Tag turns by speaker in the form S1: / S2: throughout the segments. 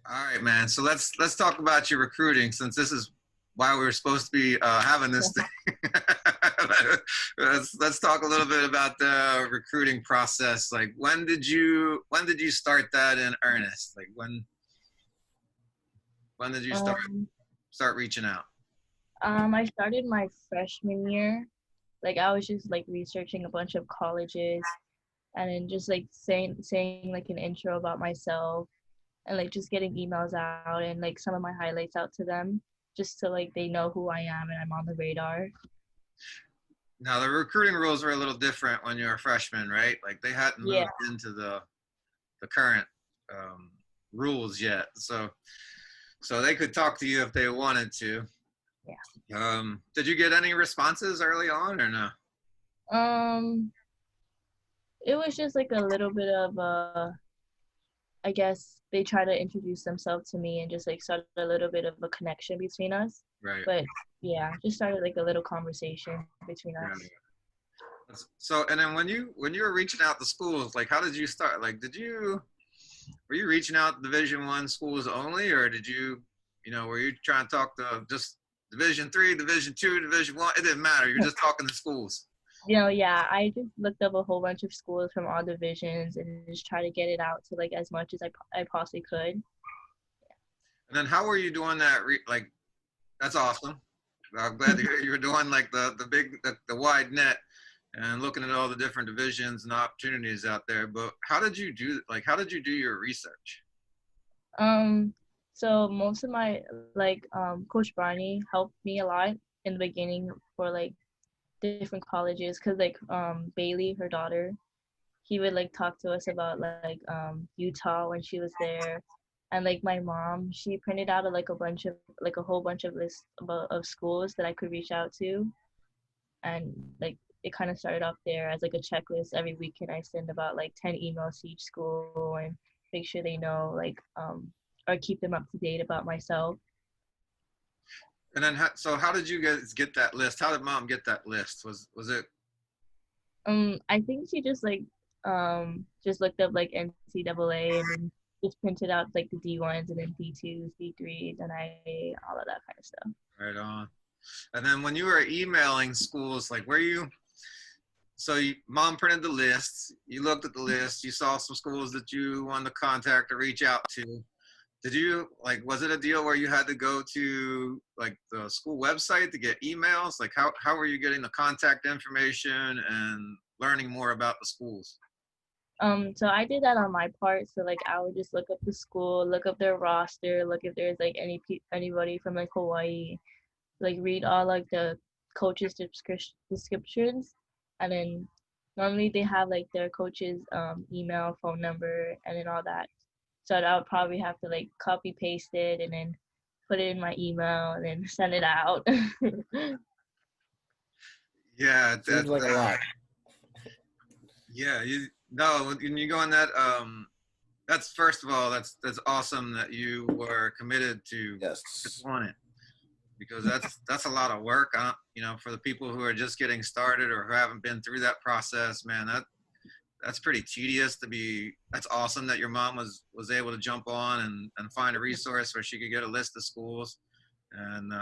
S1: All right, man. So let's talk about your recruiting, since this is why we were supposed to be having this thing. Let's talk a little bit about the recruiting process. Like, when did you start that in earnest? Like, when did you
S2: Um,
S1: start reaching out?
S2: I started my freshman year. Like I was just like researching a bunch of colleges and then just like saying like an intro about myself and like just getting emails out and like some of my highlights out to them just so like they know who I am and I'm on the radar.
S1: Now, the recruiting rules were a little different when you were a freshman, right? Like, they hadn't
S2: Yeah,
S1: moved into the current um, rules yet, so they could talk to you if they wanted to.
S2: yeah.
S1: Did you get any responses early on or no?
S2: Um, it was just like a little bit of I guess they try to introduce themselves to me and just like start a little bit of a connection between us.
S1: Right.
S2: But yeah, just started like a little conversation between
S1: Yeah.
S2: us.
S1: So, and then when you were reaching out to schools, like, how did you start? Like, were you reaching out to Division 1 schools only, or were you trying to talk to just Division 3, Division 2, Division 1? It didn't matter. You're just talking to schools.
S2: Yeah, I just looked up a whole bunch of schools from all divisions and just try to get it out to like as much as I possibly could.
S1: And then how were you doing that? Like, that's awesome. I'm glad to hear you were doing like the wide net and looking at all the different divisions and opportunities out there. But how did you do your research?
S2: Um, so most of my like Coach Barney helped me a lot in the beginning for like different colleges because like Bailey, her daughter, he would like talk to us about like Utah when she was there. And like my mom, she printed out a whole bunch of lists of schools that I could reach out to, and like it kind of started off there as like a checklist. Every weekend I send about like 10 emails to each school and make sure they know like or keep them up to date about myself.
S1: And then, so how did you guys get that list? How did mom get that list? Was it
S2: I think she just looked up like NCAA and then just printed out like the D1s and then D2s, D3s, and I all of that kind of stuff.
S1: right on? And then when you were emailing schools, like, mom printed the list, you looked at the list, you saw some schools that you wanted to contact or reach out to. Did you, like, was it a deal where you had to go to like the school website to get emails? Like, how were you getting the contact information and learning more about the schools?
S2: So I did that on my part. So like I would just look up the school, look up their roster, look if there's like anybody from like Hawaii, like read all like the coaches descriptions, and then normally they have like their coaches email, phone number, and then all that. So I would probably have to like copy paste it and then put it in my email and then send it out.
S1: Yeah,
S3: Seems like a lot.
S1: yeah, when you go on that, that's, first of all, that's awesome that you were committed to
S3: Yes.
S1: doing it, because that's a lot of work. For the people who are just getting started or who haven't been through that process, man, that's pretty tedious to be. That's awesome that your mom was able to jump on and find a resource where she could get a list of schools, and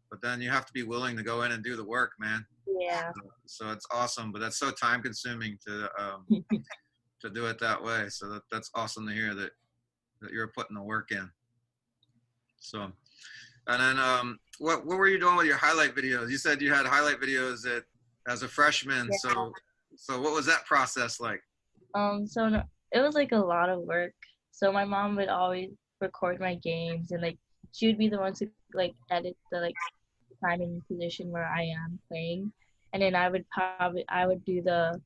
S1: but then you have to be willing to go in and do the work, man.
S2: Yeah.
S1: So it's awesome, but that's so time consuming to do it that way. So that's awesome to hear that you're putting the work in. So, and then what were you doing with your highlight videos? You said you had highlight videos as a freshman. So what was that process like?
S2: So no, it was like a lot of work. So my mom would always record my games and like she would be the one to like edit the like time and position where I am playing. And then I would do the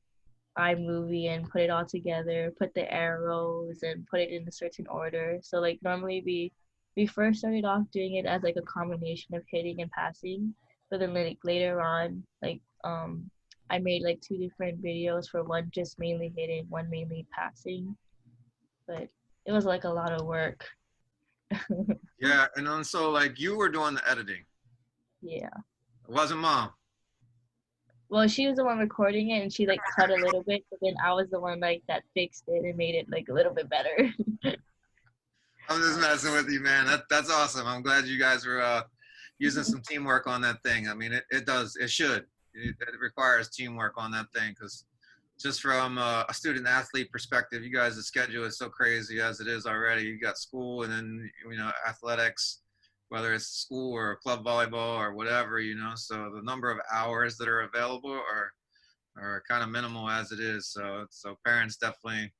S2: iMovie and put it all together, put the arrows and put it in a certain order. So like normally we first started off doing it as like a combination of hitting and passing. But then like later on, like I made like two different videos for one just mainly hitting, one mainly passing. But it was like a lot of work.
S1: Yeah, and then so like you were doing the editing.
S2: Yeah.
S1: It wasn't mom.
S2: Well, she was the one recording it and she like cut a little bit, but then I was the one like that fixed it and made it like a little bit better.
S1: I'm just messing with you, man. That's awesome. I'm glad you guys were using some teamwork on that thing. I mean, it does. It should. It requires teamwork on that thing because just from a student athlete perspective, you guys' schedule is so crazy as it is already. You got school and then athletics, whether it's school or club volleyball or whatever, So the number of hours that are available are kind of minimal as it is. So parents definitely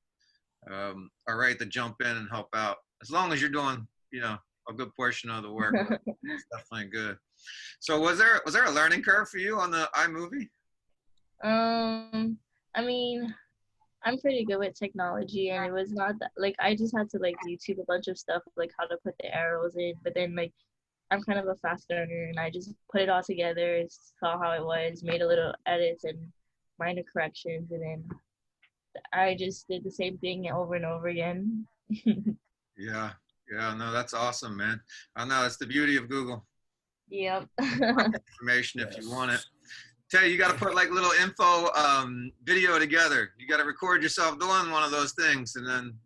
S1: are ready to jump in and help out as long as you're doing a good portion of the work. It's definitely good. So was there a learning curve for you on the iMovie?
S2: I mean, I'm pretty good with technology, and it was not that like I just had to like YouTube a bunch of stuff like how to put the arrows in, but then like I'm kind of a fast learner, and I just put it all together, saw how it was, made a little edits and minor corrections, and then I just did the same thing over and over again.
S1: Yeah, yeah, no, that's awesome, man. I know it's the beauty of Google.
S2: Yep.
S1: Information if you want it. Tell you got to put like little info video together. You got to record yourself doing one of those things, and then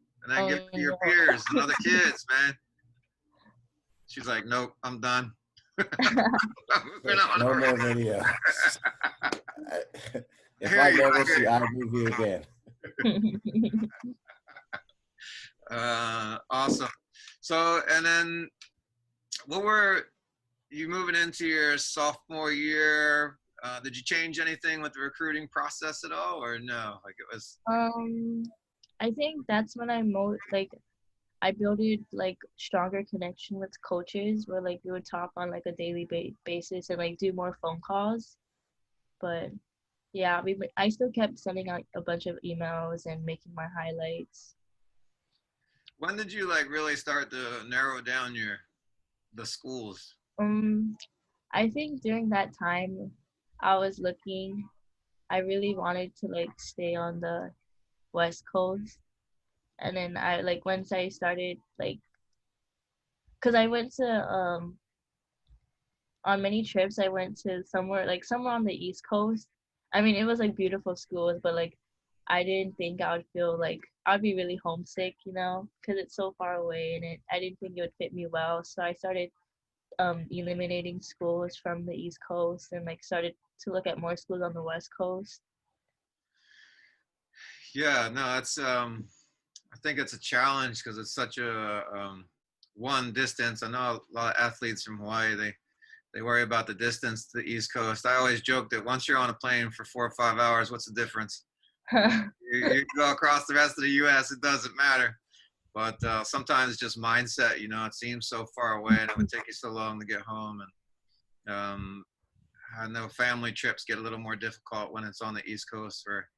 S1: give it to your peers and other kids, man. She's like, nope, I'm done.
S3: No more video. If I never see iMovie again.
S1: Awesome. So, and then what were you moving into your sophomore year? Did you change anything with the recruiting process at all, or no? Like it was.
S2: I think that's when I built like stronger connection with coaches, where like we would talk on like a daily basis and like do more phone calls. But yeah, I still kept sending out a bunch of emails and making my highlights.
S1: When did you like really start to narrow down the schools?
S2: I think during that time I was looking, I really wanted to like stay on the West Coast. And then I like once I started like, cause I went to on many trips I went to somewhere on the East Coast. I mean, it was like beautiful schools, but like I didn't think I would feel like I'd be really homesick, because it's so far away, and I didn't think it would fit me well. So I started eliminating schools from the East Coast and like started to look at more schools on the West Coast.
S1: Yeah, no, it's I think it's a challenge because it's such a one distance. I know a lot of athletes from Hawaii, they worry about the distance to the East Coast. I always joke that once you're on a plane for 4 or 5 hours, what's the difference? You go across the rest of the U.S., it doesn't matter. But sometimes it's just mindset, it seems so far away and it would take you so long to get home. And I know family trips get a little more difficult when it's on the East Coast for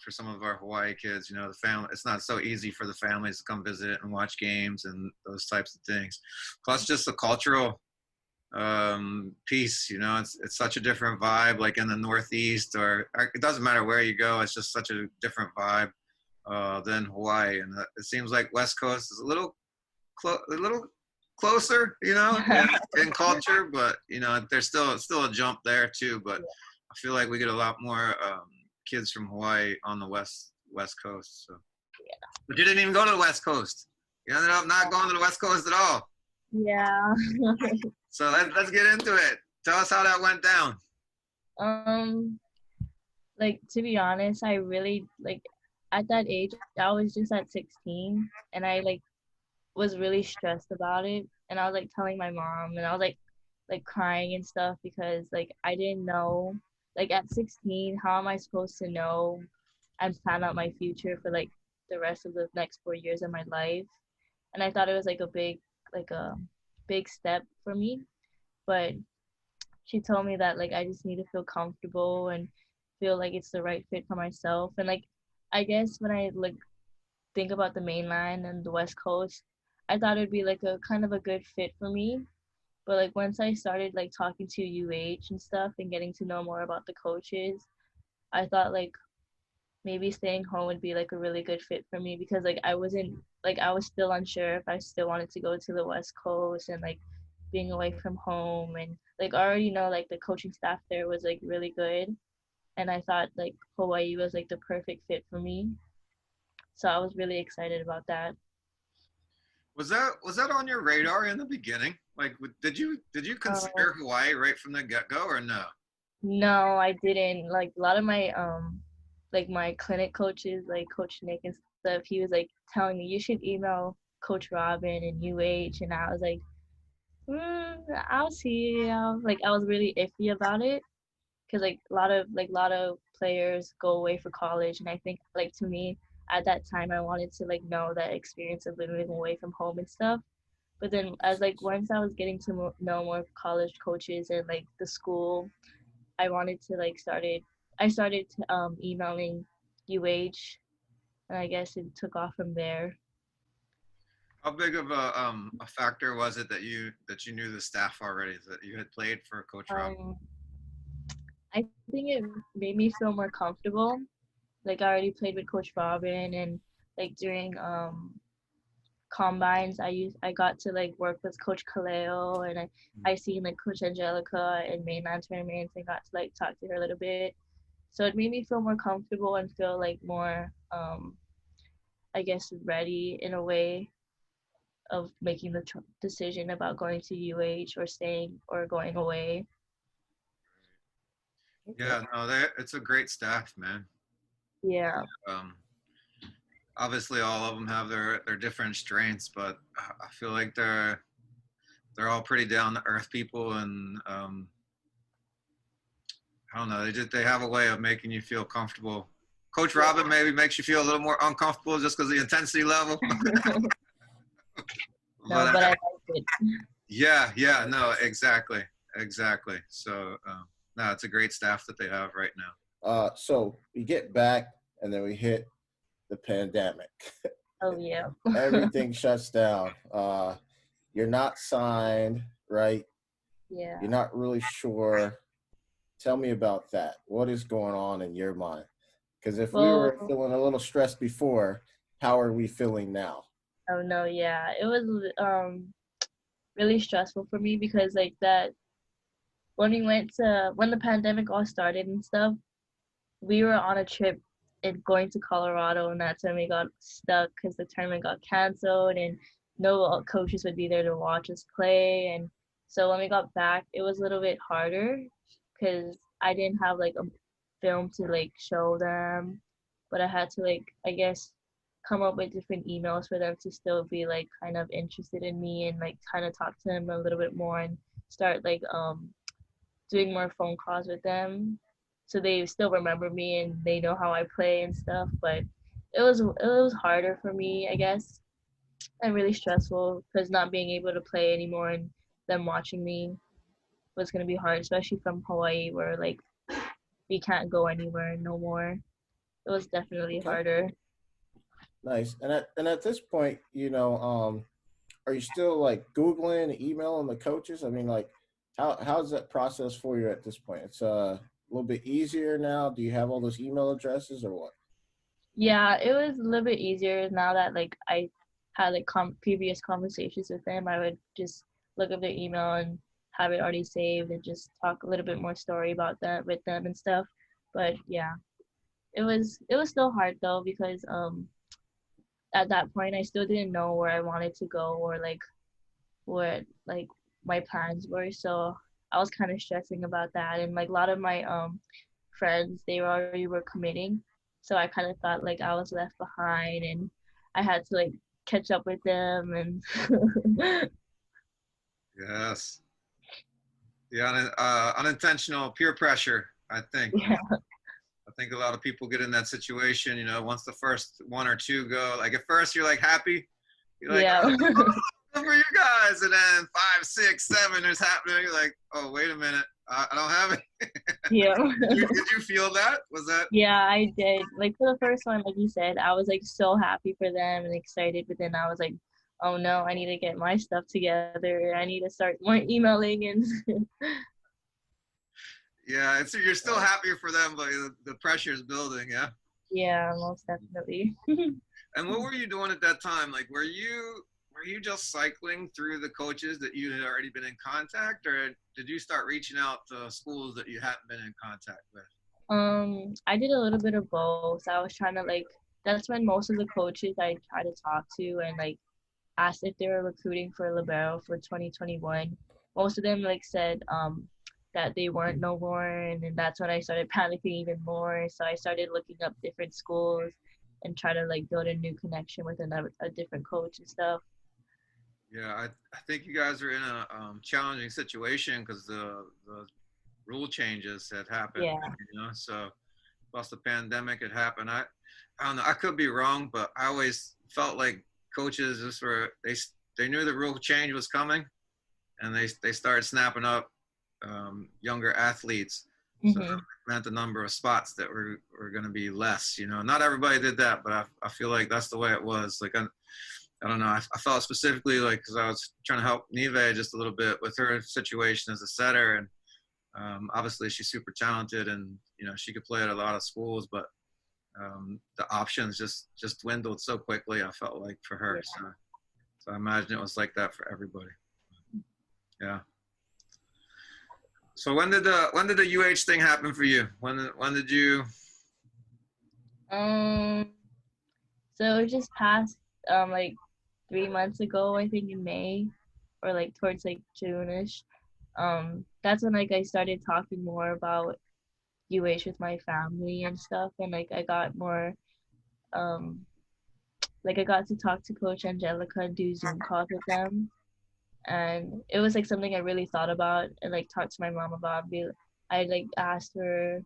S1: some of our Hawaii kids. The family, it's not so easy for the families to come visit and watch games and those types of things. Plus just the cultural piece, it's such a different vibe, like in the Northeast, or it doesn't matter where you go, it's just such a different vibe than Hawaii. And it seems like West Coast is a little closer, in culture, but there's still a jump there too. But I feel like we get a lot more kids from Hawaii on the West Coast. So.
S2: Yeah.
S1: But you didn't even go to the West Coast. You ended up not going to the West Coast at all.
S2: Yeah.
S1: So let's get into it. Tell us how that went down.
S2: Like, to be honest, I really like at that age I was just at 16, and I like was really stressed about it, and I was like telling my mom, and I was like crying and stuff because like I didn't know, like at 16, how am I supposed to know and plan out my future for like the rest of the next 4 years of my life? And I thought it was like a big step for me, but she told me that like I just need to feel comfortable and feel like it's the right fit for myself. And like I guess when I like think about the mainland and the West Coast, I thought it'd be like a kind of a good fit for me. But like once I started like talking to UH and stuff and getting to know more about the coaches, I thought like maybe staying home would be like a really good fit for me, because like I was still unsure if I still wanted to go to the West Coast, and like being away from home, and like I already know like the coaching staff there was like really good, and I thought like Hawaii was like the perfect fit for me. So I was really excited about that.
S1: Was that on your radar in the beginning? Like, did you consider Hawaii right from the get-go or no?
S2: No, I didn't. Like a lot of my like my clinic coaches, like Coach Nick and stuff, he was like telling me you should email Coach Robin and UH, and I was like, I'll see. Like I was really iffy about it because like a lot of players go away for college, and I think like to me at that time I wanted to like know that experience of living away from home and stuff. But then as like once I was getting to know more college coaches and like the school, I wanted to like I started emailing UH, and I guess it took off from there.
S1: How big of a factor was it that you knew the staff already, that you had played for Coach Rob?
S2: Um, I think it made me feel more comfortable. Like I already played with Coach Robin, and like during combines, I got to like work with Coach Kaleo, and I seen like Coach Angelica in mainland tournaments and got to like talk to her a little bit. So it made me feel more comfortable and feel like more I guess ready in a way of making the decision about going to UH or staying or going away.
S1: Yeah, no, it's a great staff, man.
S2: Yeah.
S1: Um, Obviously, all of them have their different strengths, but I feel like they're all pretty down to earth people, and I don't know, they have a way of making you feel comfortable. Coach Robin maybe makes you feel a little more uncomfortable just because of the intensity level.
S2: No, but I like it.
S1: Yeah, no, exactly. So, no, it's a great staff that they have right now.
S3: So we get back and then we hit the pandemic.
S2: Oh yeah.
S3: Everything shuts down. You're not signed, right?
S2: Yeah.
S3: You're not really sure. Tell me about that. What is going on in your mind? Because if we were
S2: Well,
S3: feeling a little stressed before, how are we feeling now?
S2: oh no, yeah. It was really stressful for me because like that when the pandemic all started and stuff, we were on a trip and going to Colorado, and that's when we got stuck because the tournament got canceled and no coaches would be there to watch us play. And so when we got back, it was a little bit harder because I didn't have like a film to like show them, but I had to like I guess come up with different emails for them to still be like kind of interested in me and like kind of talk to them a little bit more and start like doing more phone calls with them so they still remember me and they know how I play and stuff. But it was harder for me, I guess, and really stressful because not being able to play anymore and them watching me was gonna be hard, especially from Hawaii where like we can't go anywhere no more. It was definitely
S3: Okay,
S2: harder.
S3: nice. And at this point, are you still like Googling, emailing the coaches? I mean, like, how's that process for you at this point? It's a little bit easier now. Do you have all those email addresses or what?
S2: Yeah, it was a little bit easier now that like I had like previous conversations with them. I would just look up their email and have it already saved and just talk a little bit more story about that with them and stuff. But yeah, it was still hard though because at that point I still didn't know where I wanted to go or like what like my plans were. So I was kind of stressing about that, and like a lot of my friends they already were committing, so I kind of thought like I was left behind and I had to like catch up with them and
S1: Yes. The unintentional peer pressure, I think.
S2: yeah.
S1: I think a lot of people get in that situation, once the first one or two go, like at first you're like happy. You're like,
S2: Yeah.
S1: oh, good for you guys. And then 5, 6, 7 is happening. You're like, oh, wait a minute. I don't have it.
S2: Yeah.
S1: Did you feel that? Was that?
S2: Yeah, I did. Like for the first one, like you said, I was like so happy for them and excited, but then I was like, oh no, I need to get my stuff together. I need to start more emailing and
S1: Yeah, you're still happier for them, but the pressure is building. Yeah.
S2: yeah, most definitely.
S1: And what were you doing at that time? Like, were you just cycling through the coaches that you had already been in contact, or did you start reaching out to schools that you hadn't been in contact with?
S2: I did a little bit of both. I was trying to like that's when most of the coaches I try to talk to and like asked if they were recruiting for libero for 2021. Most of them like said that they weren't no more, and then that's when I started panicking even more. So I started looking up different schools and try to like build a new connection with a different coach and stuff.
S1: Yeah, I think you guys are in a challenging situation because the rule changes had happened,
S2: Yeah.
S1: you know. So plus the pandemic had happened. I don't know. I could be wrong, but I always felt like coaches just were they knew the rule change was coming, and they started snapping up younger athletes. So
S2: Hmm.
S1: it meant the number of spots that were going to be less. You know, not everybody did that, but I feel like that's the way it was. Like I don't know. I felt specifically like because I was trying to help Neve just a little bit with her situation as a setter, and obviously she's super talented, and you know she could play at a lot of schools, but the options just dwindled so quickly. I felt like for her,
S2: Yeah.
S1: so I imagine it was like that for everybody. Yeah. So when did the UH thing happen for you? When did you?
S2: Um. So it just passed like 3 months ago, I think in May, or like towards like June-ish. That's when like I started talking more about UH with my family and stuff, and like I got more um like I got to talk to Coach Angelica and do Zoom calls with them, and it was like something I really thought about and like talked to my mom about. I like asked her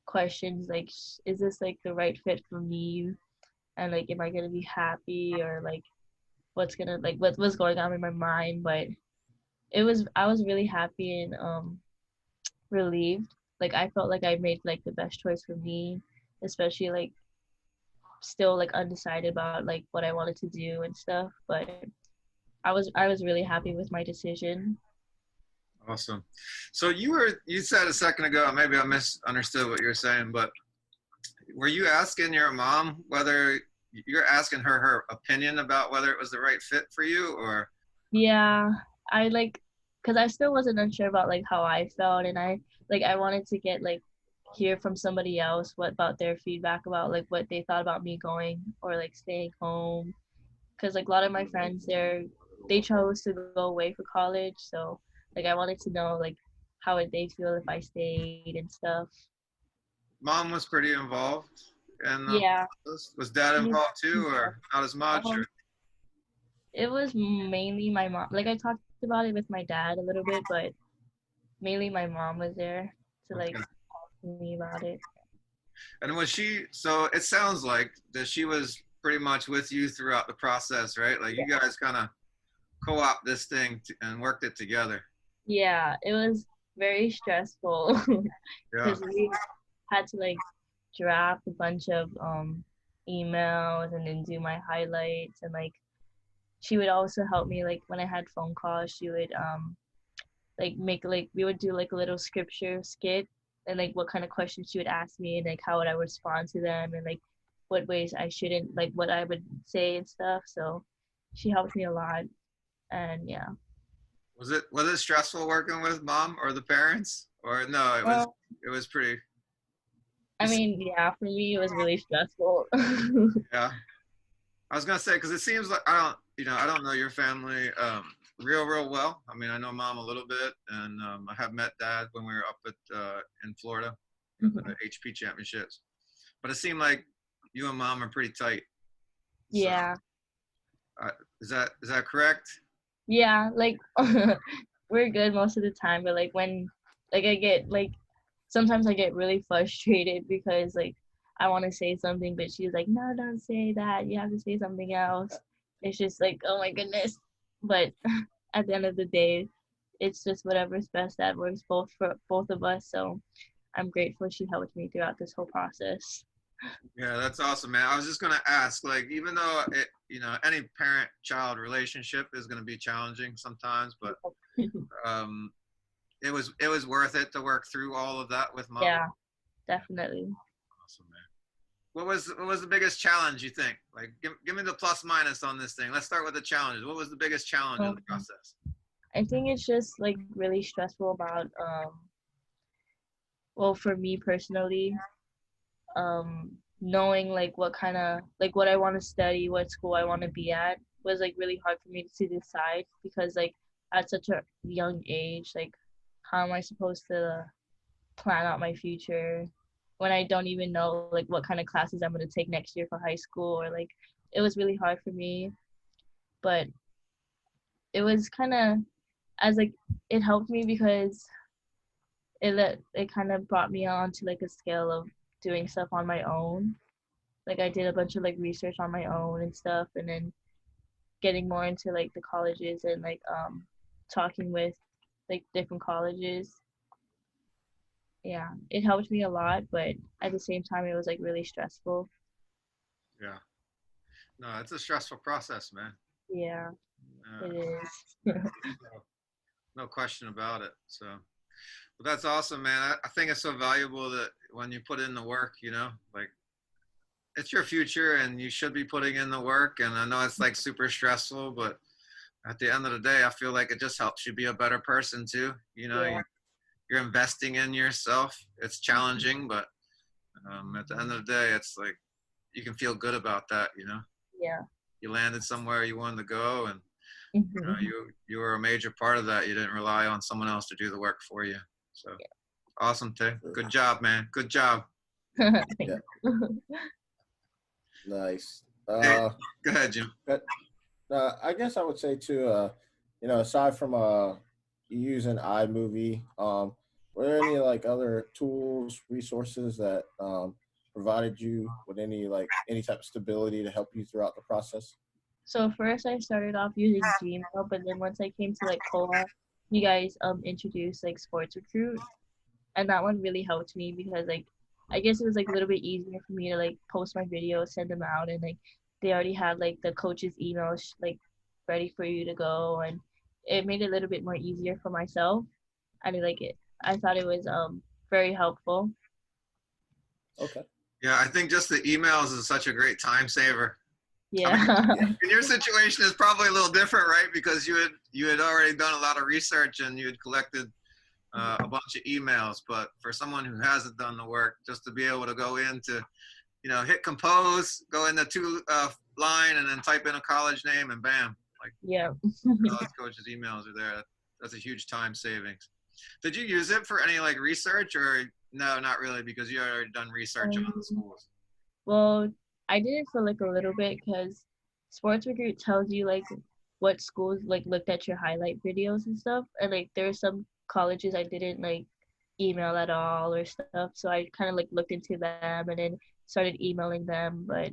S2: questions like, is this like the right fit for me? And like, am I gonna be happy, or like what's gonna like what's going on in my mind? But I was really happy and relieved. Like I felt like I made like the best choice for me, especially like still like undecided about like what I wanted to do and stuff. But I was really happy with my decision.
S1: Awesome. So you said a second ago, maybe I misunderstood what you were saying, but were you asking your mom whether you're asking her opinion about whether it was the right fit for you, or?
S2: Yeah, I like, cause I still wasn't unsure about like how I felt, and I wanted to get like hear from somebody else what about their feedback about like what they thought about me going or like staying home. Cause like a lot of my friends they chose to go away for college, so like I wanted to know like how would they feel if I stayed and stuff.
S1: Mom was pretty involved in the
S2: Yeah,
S1: process. Was dad
S2: she
S1: involved too, or not as much? Or?
S2: um it was mainly my mom. Like I talked about it with my dad a little bit, but mainly my mom was there to like
S1: Okay.
S2: talk to me about it.
S1: And was she? So it sounds like that she was pretty much with you throughout the process, right? Like you guys kind of co-op this thing and worked it together.
S2: Yeah, it was very stressful
S1: Yeah.
S2: because we had to like draft a bunch of emails and then do my highlights, and like she would also help me like when I had phone calls. She would like make like we would do like a little scripture skit, and like what kind of questions she would ask me, and like how would I respond to them, and like what ways I shouldn't, like what I would say and stuff. So she helped me a lot, and yeah.
S1: Was it stressful working with mom or the parents, or no?
S2: Well,
S1: It was pretty.
S2: I mean, yeah, for me it was really stressful.
S1: Yeah. I was gonna say because it seems like I don't know your family real well. I mean, I know mom a little bit, and I have met dad when we were up at in Florida for the
S2: Mhm.
S1: HP championships. But it seemed like you and mom are pretty tight. So
S2: Yeah,
S1: uh, is that correct?
S2: yeah, like we're good most of the time, but like when like I get like sometimes I get really frustrated because like I want to say something, but she's like, no, don't say that. You have to say something else. It's just like, oh my goodness. But at the end of the day, it's just whatever's best that works both for both of us. So I'm grateful she helped me throughout this whole process.
S1: Yeah, that's awesome, man. I was just gonna ask, like, even though any parent-child relationship is gonna be challenging sometimes, but um, it was worth it to work through all of that with mom.
S2: Yeah, definitely.
S1: Awesome, man. What was the biggest challenge you think? Like, give me the plus minus on this thing. Let's start with the challenges. What was the biggest challenge in the
S2: Um,
S1: process?
S2: I think it's just like really stressful about well, for me personally, knowing like what kind of like what I want to study, what school I want to be at, was like really hard for me to decide because like at such a young age, like how am I supposed to plan out my future when I don't even know like what kind of classes I'm going to take next year for high school, or like it was really hard for me. But it was kind of as like it helped me because it kind of brought me on to like a scale of doing stuff on my own. Like I did a bunch of like research on my own and stuff, and then getting more into like the colleges and like talking with like different colleges. Yeah, it helped me a lot, but at the same time it was like really stressful.
S1: Yeah. No, it's a stressful process, man.
S2: Yeah,
S1: Uh,
S2: it is.
S1: no question about it. So, but that's awesome, man. I think it's so valuable that when you put in the work, like it's your future and you should be putting in the work. And I know it's like super stressful, but at the end of the day, I feel like it just helps you be a better person too.
S2: Yeah.
S1: You're investing in yourself. It's challenging, but at the end of the day, it's like you can feel good about that.
S2: Yeah.
S1: You landed somewhere you wanted to go, and
S2: Mhm.
S1: you were a major part of that. You didn't rely on someone else to do the work for you. So awesome, Tay. Good job, man. Good job.
S2: Thank
S3: Yeah.
S2: you.
S3: Nice.
S1: Hey, go ahead, Jim.
S3: But I guess I would say too, aside from using iMovie, were there any like other tools, resources that provided you with any type of stability to help you throughout the process?
S2: So first I started off using Gmail, but then once I came to like COA, you guys introduced like Sports Recruit, and that one really helped me because like I guess it was like a little bit easier for me to like post my videos, send them out, and like they already had like the coach's emails like ready for you to go, and it made it a little bit more easier for myself. I mean, like it. I thought it was very helpful.
S3: Okay.
S1: Yeah, I think just the emails is such a great time saver. I mean,
S2: Yeah.
S3: Yeah.
S1: in your situation is probably a little different, right? Because you had already done a lot of research and you had collected a bunch of emails. But for someone who hasn't done the work, just to be able to go into, hit compose, go into two line, and then type in a college name, and bam, like
S2: Yeah.
S1: college coach's emails are there. That's a huge time savings. Did you use it for any like research, or no, not really, because you had already done research on the
S2: Um,
S1: schools?
S2: well, I did it for like a little bit because Sports Recruit tells you like what schools like looked at your highlight videos and stuff, and like there are some colleges I didn't like email at all or stuff, so I kind of like looked into them and then started emailing them, but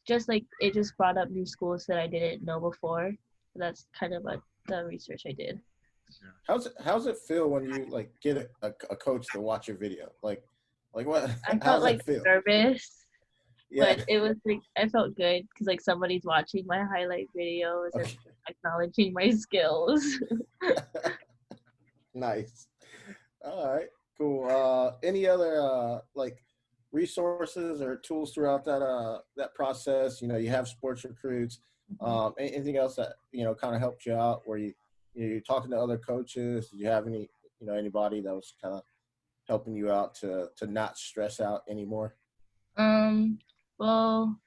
S2: just like it just brought up new schools that I didn't know before. So that's kind of what the research I did.
S3: How's it feel when you like get a coach to watch your video? Like what?
S2: I felt
S3: How's that
S2: like
S3: feel?
S2: nervous,
S3: Yeah.
S2: but it was like I felt good because like somebody's watching my highlight videos and
S3: Okay.
S2: acknowledging my skills.
S3: Nice. All right. Cool. Any other like resources or tools throughout that process? You have sports recruits. Anything else that kind of helped you out? Where you're talking to other coaches? Did you have anybody that was kind of helping you out to not stress out anymore?
S2: um, well,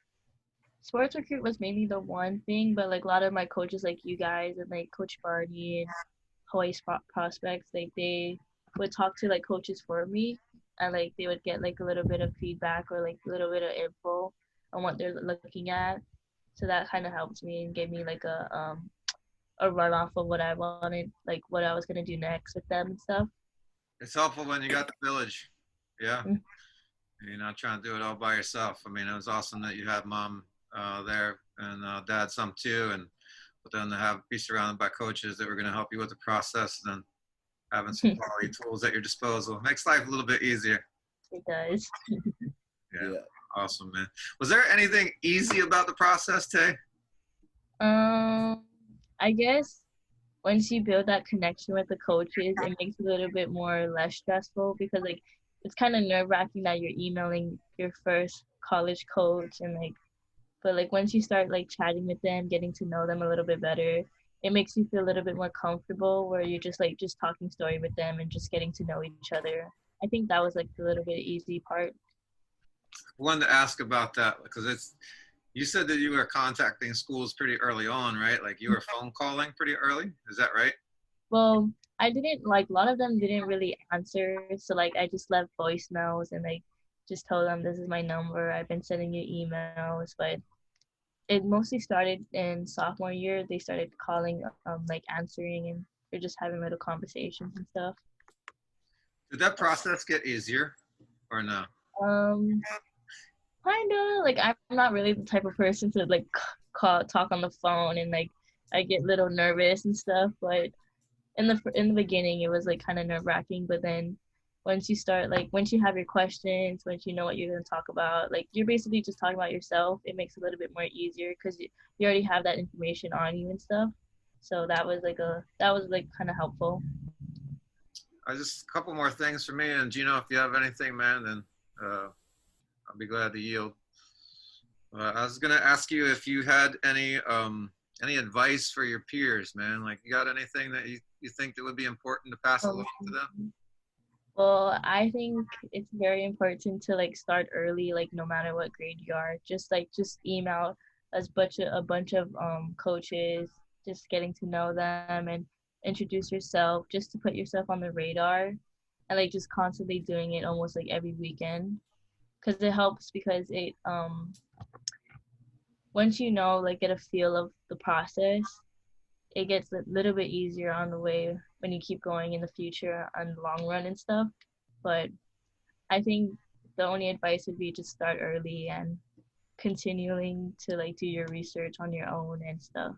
S2: Sports Recruit was mainly the one thing, but like a lot of my coaches, like you guys and like Coach Barney and Hawaii Prospects, like they would talk to like coaches for me, and like they would get like a little bit of feedback or like a little bit of info on what they're looking at. So that kind of helped me and gave me like a run off of what I wanted, like what I was gonna do next with them and stuff.
S1: It's helpful when you got the village. Yeah. You're not trying to do it all by yourself. I mean, it was awesome that you had mom there and dad some too, and but then to be surrounded by coaches that were going to help you with the process, and then having some quality tools at your disposal makes life a little bit easier.
S2: It does.
S1: Yeah,
S3: Yeah.
S1: awesome, man. Was there anything easy about the process, Tay?
S2: Um, I guess once you build that connection with the coaches, it makes it a little bit more less stressful because like it's kind of nerve wracking that you're emailing your first college coach and like, but like once you start like chatting with them, getting to know them a little bit better, it makes you feel a little bit more comfortable where you're just talking story with them and just getting to know each other. I think that was like the little bit easy part.
S1: I wanted to ask about that because You said that you were contacting schools pretty early on, right? Like you were phone calling pretty early. Is that right?
S2: Well, I didn't like a lot of them didn't really answer, so like I just left voicemails and like just told them this is my number. I've been sending you emails, but it mostly started in sophomore year. They started calling, like answering, and we're just having little conversations and stuff.
S1: Did that process get easier or no?
S2: Um, kind of like I'm not really the type of person to like call talk on the phone, and like I get a little nervous and stuff. But in the beginning, it was like kind of nerve wracking. But then once you start, like once you have your questions, once you know what you're gonna talk about, like you're basically just talking about yourself. It makes it a little bit more easier because you already have that information on you and stuff. So that was like kind of helpful.
S1: I just a couple more things for me, and Gino, if you have anything, man, then I'll be glad to yield. I was gonna ask you if you had any advice for your peers, man. Like, you got anything that you think that would be important to pass along to them?
S2: Um, Well, I think it's very important to like start early, like no matter what grade you are. Just email a bunch of coaches, just getting to know them and introduce yourself, just to put yourself on the radar, and like just constantly doing it almost like every weekend, because it helps because it once you know like get a feel of the process, it gets a little bit easier on the way when you keep going in the future on the long run and stuff. But I think the only advice would be to start early and continuing to like do your research on your own and stuff.